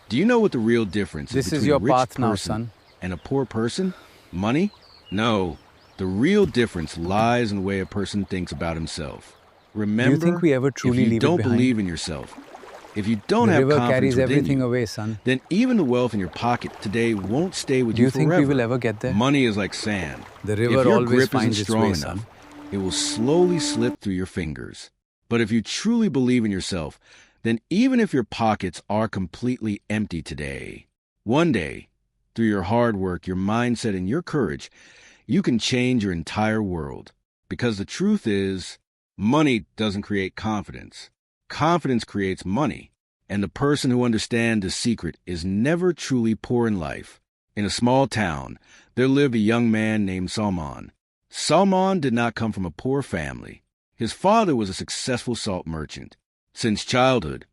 Do you know what the real difference is This is between a your rich path now, person son. and a poor person? Money? No. The real difference lies in the way a person thinks about himself. Do you think Remember, we ever if truly you leave it don't behind? believe in yourself, if you don't The have river confidence carries within everything you, away, son. then even the wealth in your pocket today won't stay with Do you you think we will forever. ever get there? Money is like sand. The If river your always grip isn't finds its strong way, son. enough, it will slowly slip through your fingers. But if you truly believe in yourself, then even if your pockets are completely empty today, one day, through your hard work, your mindset, and your courage, you can change your entire world. Because the truth is, money doesn't create confidence. Confidence creates money. And the person who understands the secret is never truly poor in life. In a small town, there lived a young man named Salman. Salman did not come from a poor family. His father was a successful salt merchant. Since childhood,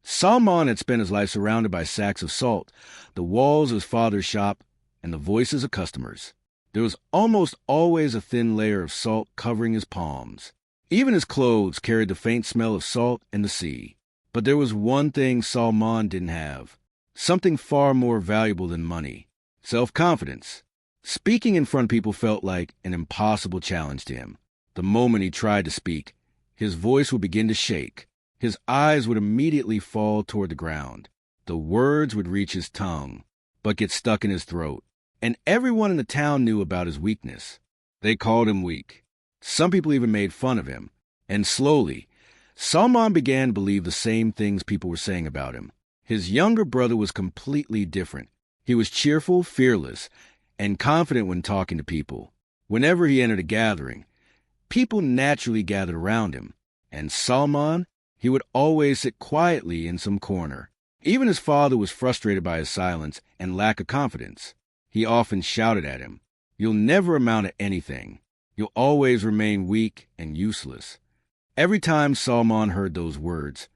Salman had spent his life surrounded by sacks of salt, the walls of his father's shop, and the voices of customers. There was almost always a thin layer of salt covering his palms. Even his clothes carried the faint smell of salt and the sea. But there was one thing Salman didn't have, something far more valuable than money: self-confidence. Speaking in front of people felt like an impossible challenge to him. The moment he tried to speak, his voice would begin to shake. His eyes would immediately fall toward the ground. The words would reach his tongue, but get stuck in his throat. And everyone in the town knew about his weakness. They called him weak. Some people even made fun of him. And slowly, Salman began to believe the same things people were saying about him. His younger brother was completely different. He was cheerful, fearless, and confident when talking to people. Whenever he entered a gathering, people naturally gathered around him. And Salman, he would always sit quietly in some corner. Even his father was frustrated by his silence and lack of confidence. He often shouted at him, "You'll never amount to anything. You'll always remain weak and useless." Every time Salman heard those words,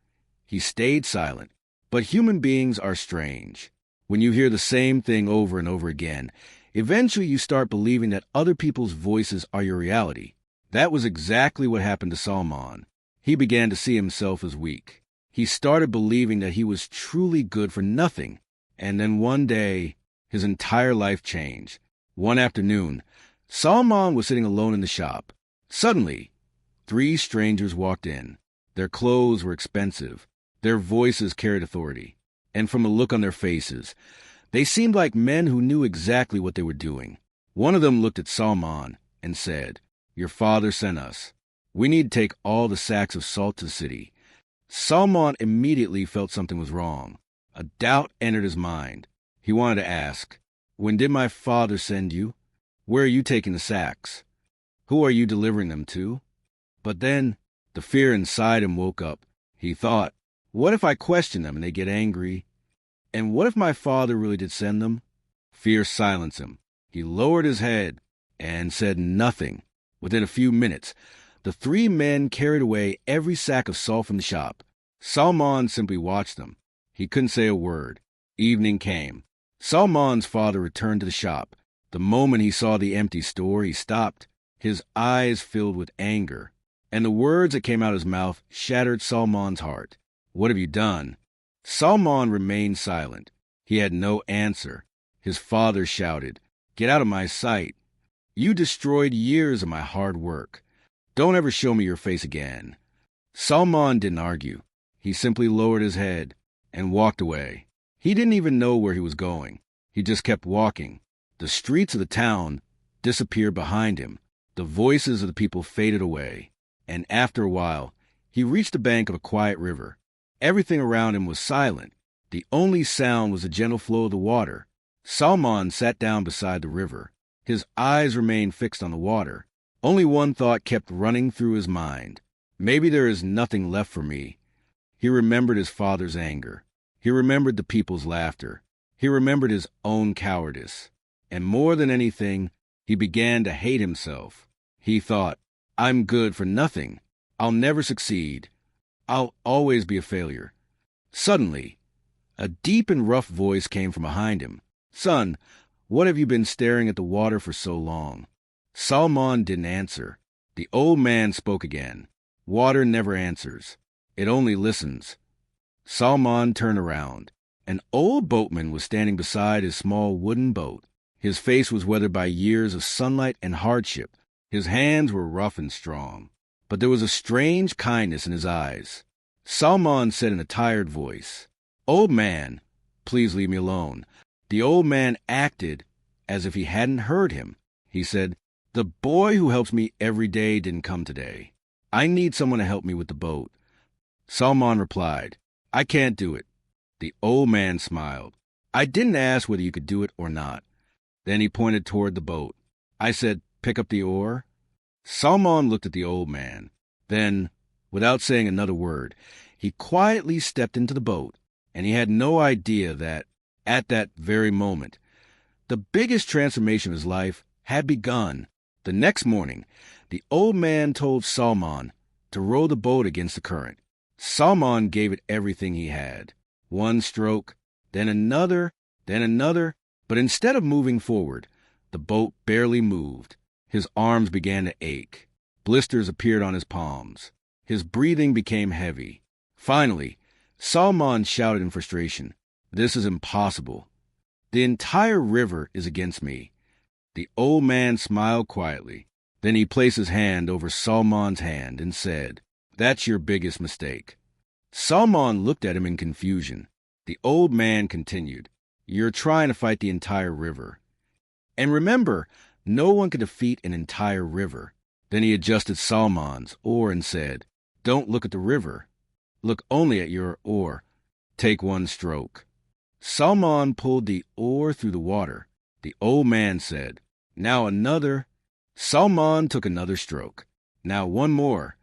he stayed silent. But human beings are strange. When you hear the same thing over and over again, eventually you start believing that other people's voices are your reality. That was exactly what happened to Salman. He began to see himself as weak. He started believing that he was truly good for nothing. And then one day, his entire life changed. One afternoon, Salman was sitting alone in the shop. Suddenly, 3 strangers walked in. Their clothes were expensive. Their voices carried authority. And from a look on their faces, they seemed like men who knew exactly what they were doing. One of them looked at Salman and said, "Your father sent us. We need to take all the sacks of salt to the city." Salman immediately felt something was wrong. A doubt entered his mind. He wanted to ask, "When did my father send you? Where are you taking the sacks? Who are you delivering them to?" But then the fear inside him woke up. He thought, what if I question them and they get angry? And what if my father really did send them? Fear silenced him. He lowered his head and said nothing. Within a few minutes, the 3 men carried away every sack of salt from the shop. Salman simply watched them. He couldn't say a word. Evening came. Salman's father returned to the shop. The moment he saw the empty store, he stopped. His eyes filled with anger, and the words that came out of his mouth shattered Salman's heart. "What have you done?" Salman remained silent. He had no answer. His father shouted, "Get out of my sight. You destroyed years of my hard work. Don't ever show me your face again." Salman didn't argue. He simply lowered his head and walked away. He didn't even know where he was going. He just kept walking. The streets of the town disappeared behind him. The voices of the people faded away. And after a while, he reached the bank of a quiet river. Everything around him was silent. The only sound was the gentle flow of the water. Salman sat down beside the river. His eyes remained fixed on the water. Only one thought kept running through his mind. Maybe there is nothing left for me. He remembered his father's anger. He remembered the people's laughter. He remembered his own cowardice. And more than anything, he began to hate himself. He thought, "I'm good for nothing. I'll never succeed. I'll always be a failure." Suddenly, a deep and rough voice came from behind him. "Son, what have you been staring at the water for so long?" Salman didn't answer. The old man spoke again. "Water never answers. It only listens." Salman turned around. An old boatman was standing beside his small wooden boat. His face was weathered by years of sunlight and hardship. His hands were rough and strong, but there was a strange kindness in his eyes. Salman said in a tired voice, "Old man, please leave me alone." The old man acted as if he hadn't heard him. He said, "The boy who helps me every day didn't come today. I need someone to help me with the boat." Salman replied, "I can't do it." The old man smiled. "I didn't ask whether you could do it or not." Then he pointed toward the boat. "I said, pick up the oar." Salman looked at the old man. Then, without saying another word, he quietly stepped into the boat, and he had no idea that, at that very moment, the biggest transformation of his life had begun. The next morning, the old man told Salman to row the boat against the current. Salman gave it everything he had. One stroke, then another, but instead of moving forward, the boat barely moved. His arms began to ache. Blisters appeared on his palms. His breathing became heavy. Finally, Salman shouted in frustration, "This is impossible. The entire river is against me." The old man smiled quietly. Then he placed his hand over Salman's hand and said, "That's your biggest mistake." Salman looked at him in confusion. The old man continued, "You're trying to fight the entire river. And remember, no one can defeat an entire river." Then he adjusted Salman's oar and said, "Don't look at the river. Look only at your oar. Take one stroke." Salman pulled the oar through the water. The old man said, "Now another." Salman took another stroke. "Now one more."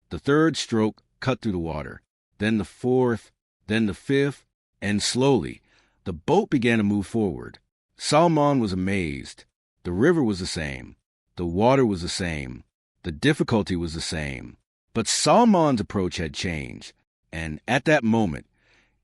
The third stroke cut through the water. Then the fourth, then the fifth, and slowly the boat began to move forward. Salman was amazed. The river was the same. The water was the same. The difficulty was the same. But Salman's approach had changed, and at that moment,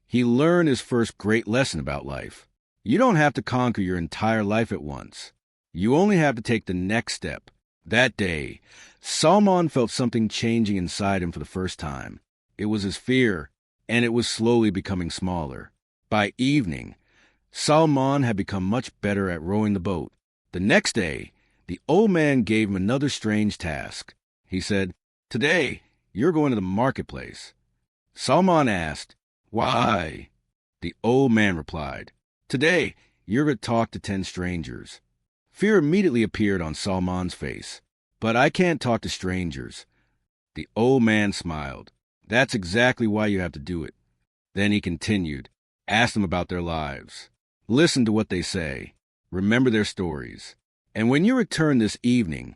he learned his first great lesson about life. You don't have to conquer your entire life at once. You only have to take the next step. That day, Salman felt something changing inside him for the first time. It was his fear, and it was slowly becoming smaller. By evening, Salman had become much better at rowing the boat. The next day, the old man gave him another strange task. He said, "Today, you're going to the marketplace." Salman asked, "Why?" The old man replied, "Today, you're going to talk to 10 strangers." Fear immediately appeared on Salman's face. "But I can't talk to strangers." The old man smiled. "That's exactly why you have to do it." Then he continued, "Ask them about their lives. Listen to what they say. Remember their stories. And when you return this evening,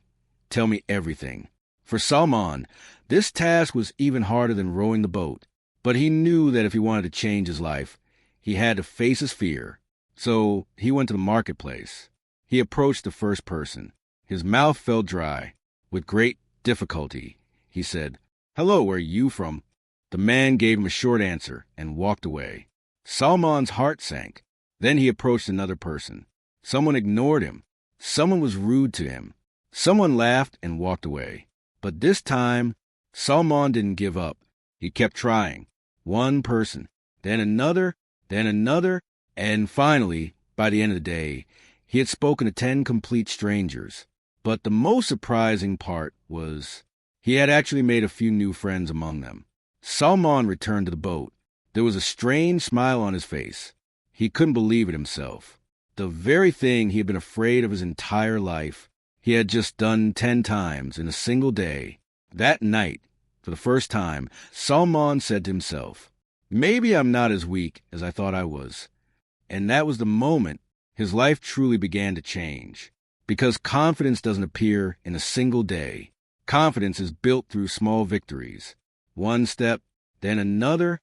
tell me everything." For Salman, this task was even harder than rowing the boat. But he knew that if he wanted to change his life, he had to face his fear. So he went to the marketplace. He approached the first person. His mouth felt dry. With great difficulty, he said, "Hello, where are you from?" The man gave him a short answer and walked away. Salman's heart sank. Then he approached another person. Someone ignored him. Someone was rude to him. Someone laughed and walked away. But this time, Salman didn't give up. He kept trying. One person, then another, and finally, by the end of the day, he had spoken to 10 complete strangers. But the most surprising part was he had actually made a few new friends among them. Salman returned to the boat. There was a strange smile on his face. He couldn't believe it himself. The very thing he had been afraid of his entire life, he had just done 10 times in a single day. That night, for the first time, Salman said to himself, "Maybe I'm not as weak as I thought I was." And that was the moment his life truly began to change. Because confidence doesn't appear in a single day. Confidence is built through small victories. One step, then another,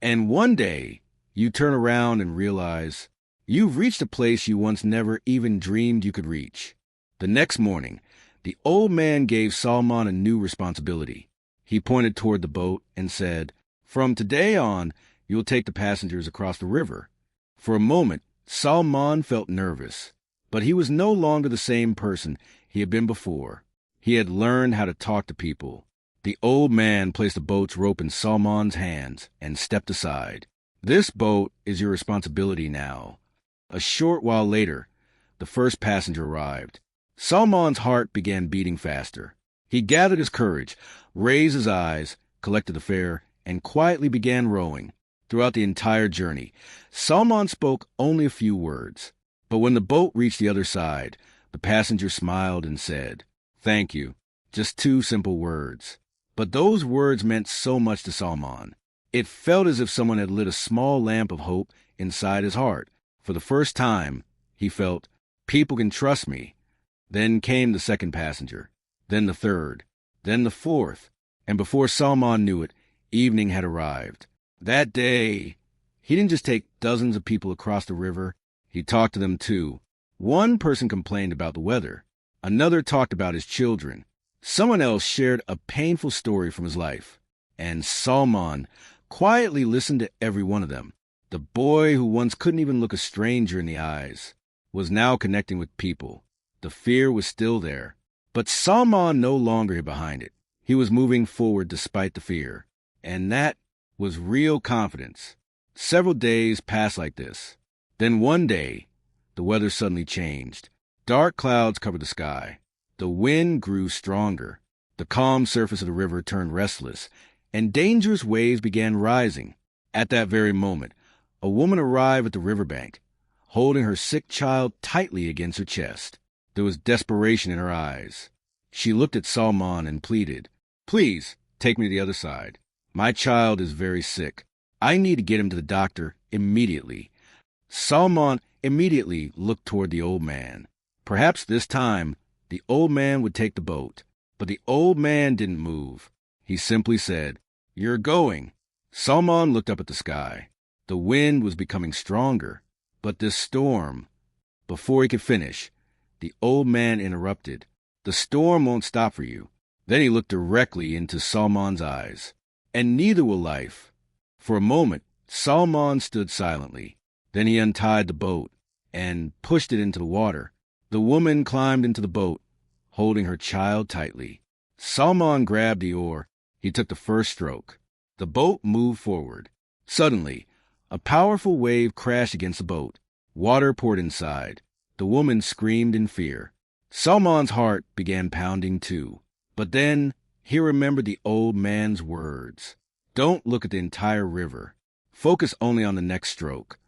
and one day you turn around and realize you've reached a place you once never even dreamed you could reach. The next morning, the old man gave Salman a new responsibility. He pointed toward the boat and said, "From today on, you'll take the passengers across the river." For a moment, Salman felt nervous, but he was no longer the same person he had been before. He had learned how to talk to people. The old man placed the boat's rope in Salman's hands and stepped aside. This boat is your responsibility now. A short while later, the first passenger arrived. Salman's heart began beating faster. He gathered his courage, raised his eyes, collected the fare, and quietly began rowing. Throughout the entire journey, Salman spoke only a few words. But when the boat reached the other side, the passenger smiled and said, "Thank you." Just 2 simple words. But those words meant so much to Salman. It felt as if someone had lit a small lamp of hope inside his heart. For the first time, he felt, people can trust me. Then came the second passenger, then the third, then the fourth, and before Salman knew it, evening had arrived. That day, he didn't just take dozens of people across the river, he talked to them too. One person complained about the weather. Another talked about his children. Someone else shared a painful story from his life. And Salman quietly listened to every one of them. The boy who once couldn't even look a stranger in the eyes was now connecting with people. The fear was still there. But Salman no longer hid behind it. He was moving forward despite the fear. And that was real confidence. Several days passed like this. Then one day, the weather suddenly changed. Dark clouds covered the sky. The wind grew stronger. The calm surface of the river turned restless, and dangerous waves began rising. At that very moment, a woman arrived at the riverbank, holding her sick child tightly against her chest. There was desperation in her eyes. She looked at Salman and pleaded, "Please, take me to the other side. My child is very sick. I need to get him to the doctor immediately." Salman immediately looked toward the old man. Perhaps this time, the old man would take the boat. But the old man didn't move. He simply said, "You're going." Salman looked up at the sky. The wind was becoming stronger. But this storm... Before he could finish, the old man interrupted. "The storm won't stop for you." Then he looked directly into Salman's eyes. "And neither will life." For a moment, Salman stood silently. Then he untied the boat and pushed it into the water. The woman climbed into the boat, holding her child tightly. Salman grabbed the oar. He took the first stroke. The boat moved forward. Suddenly, a powerful wave crashed against the boat. Water poured inside. The woman screamed in fear. Salman's heart began pounding too. But then he remembered the old man's words. Don't look at the entire river. Focus only on the next stroke.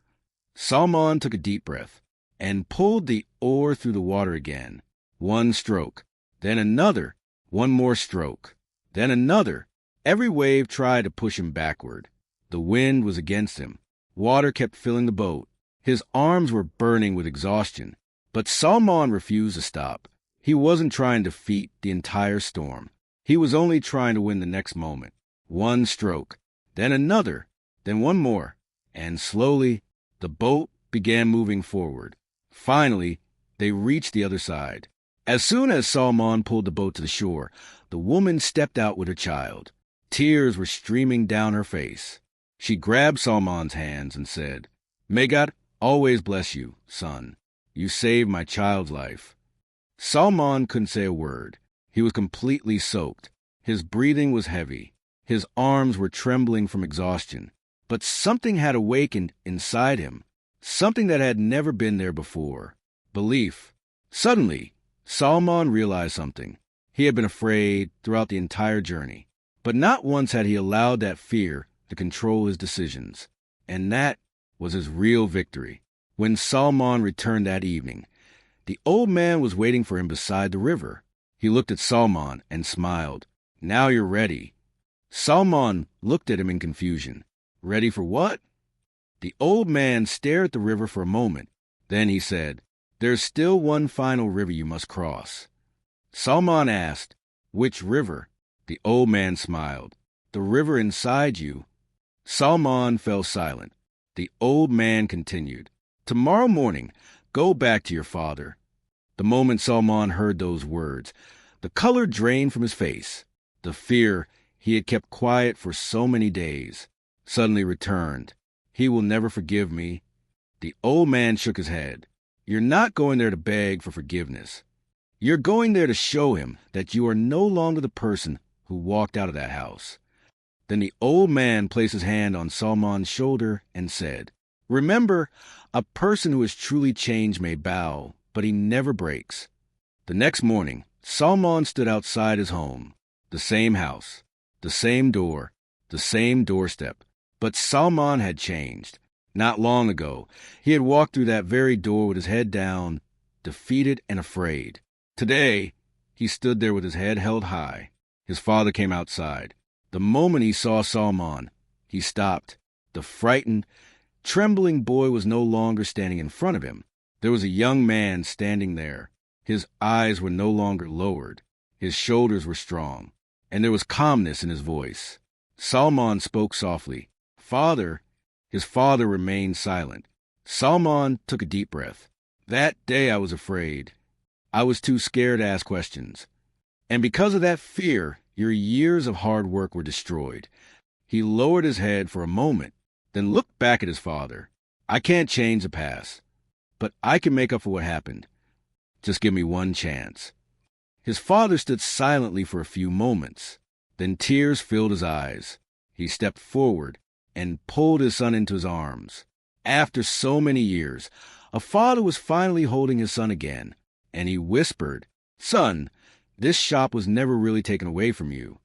Salman took a deep breath and pulled the oar through the water again. One stroke, then another, one more stroke, then another. Every wave tried to push him backward. The wind was against him. Water kept filling the boat. His arms were burning with exhaustion. But Salman refused to stop. He wasn't trying to defeat the entire storm. He was only trying to win the next moment. One stroke, then another, then one more. And slowly, the boat began moving forward. Finally, they reached the other side. As soon as Salman pulled the boat to the shore, the woman stepped out with her child. Tears were streaming down her face. She grabbed Salman's hands and said, "May God always bless you, son. You saved my child's life." Salman couldn't say a word. He was completely soaked. His breathing was heavy. His arms were trembling from exhaustion. But something had awakened inside him, something that had never been there before. Belief. Suddenly, Salman realized something. He had been afraid throughout the entire journey. But not once had he allowed that fear to control his decisions. And that was his real victory. When Salman returned that evening, the old man was waiting for him beside the river. He looked at Salman and smiled. "Now you're ready." Salman looked at him in confusion. "Ready for what?" The old man stared at the river for a moment. Then he said, "There's still one final river you must cross." Salman asked, "Which river?" The old man smiled. "The river inside you." Salman fell silent. The old man continued, "Tomorrow morning, go back to your father." The moment Salman heard those words, the color drained from his face. The fear he had kept quiet for so many days suddenly returned. "He will never forgive me." The old man shook his head. "You're not going there to beg for forgiveness. You're going there to show him that you are no longer the person who walked out of that house. Then the old man placed his hand on Salman's shoulder and said, "Remember, a person who is truly changed may bow, but he never breaks." The next morning, Salman stood outside his home. The same house, the same door, the same doorstep. But Salman had changed. Not long ago, he had walked through that very door with his head down, defeated and afraid. Today, he stood there with his head held high. His father came outside. The moment he saw Salman, he stopped. The frightened, trembling boy was no longer standing in front of him. There was a young man standing there. His eyes were no longer lowered. His shoulders were strong, and there was calmness in his voice. Salman spoke softly. "Father." His father remained silent. Salman took a deep breath. "That day I was afraid. I was too scared to ask questions. And because of that fear, your years of hard work were destroyed." He lowered his head for a moment, then looked back at his father. "I can't change the past, but I can make up for what happened. Just give me one chance." His father stood silently for a few moments. Then tears filled his eyes. He stepped forward and pulled his son into his arms. After so many years, a father was finally holding his son again, and he whispered, "Son, this shop was never really taken away from you.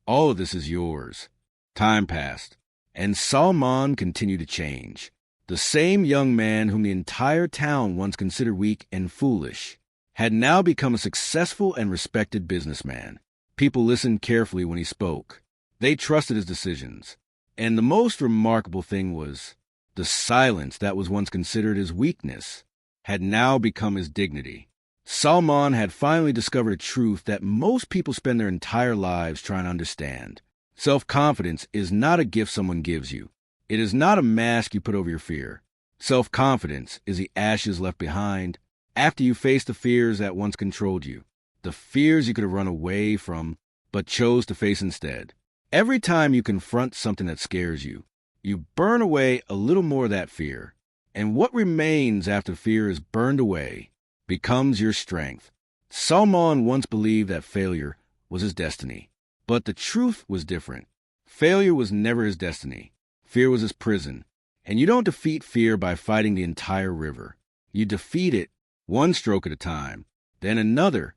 All of this is yours." Time passed, and Salman continued to change. The same young man whom the entire town once considered weak and foolish had now become a successful and respected businessman. People listened carefully when he spoke. They trusted his decisions. And the most remarkable thing was, the silence that was once considered his weakness had now become his dignity. Salman had finally discovered a truth that most people spend their entire lives trying to understand. Self-confidence is not a gift someone gives you. It is not a mask you put over your fear. Self-confidence is the ashes left behind after you face the fears that once controlled you, the fears you could have run away from but chose to face instead. Every time you confront something that scares you, you burn away a little more of that fear. And what remains after fear is burned away becomes your strength. Salman once believed that failure was his destiny. But the truth was different. Failure was never his destiny. Fear was his prison. And you don't defeat fear by fighting the entire river. You defeat it one stroke at a time, then another,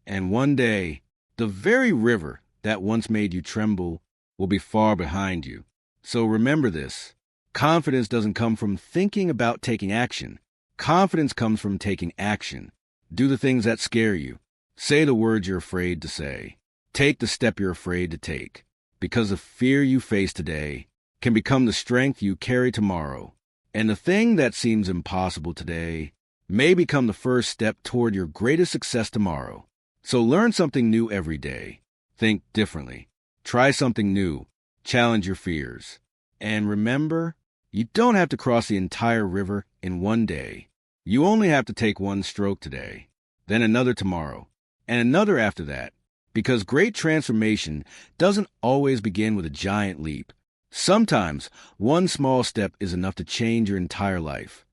and one day, the very river that once made you tremble will be far behind you. So remember this. Confidence doesn't come from thinking about taking action. Confidence comes from taking action. Do the things that scare you. Say the words you're afraid to say. Take the step you're afraid to take. Because the fear you face today can become the strength you carry tomorrow. And the thing that seems impossible today may become the first step toward your greatest success tomorrow. So learn something new every day. Think differently. Try something new. Challenge your fears. And remember, you don't have to cross the entire river in one day. You only have to take one stroke today, then another tomorrow, and another after that. Because great transformation doesn't always begin with a giant leap. Sometimes one small step is enough to change your entire life.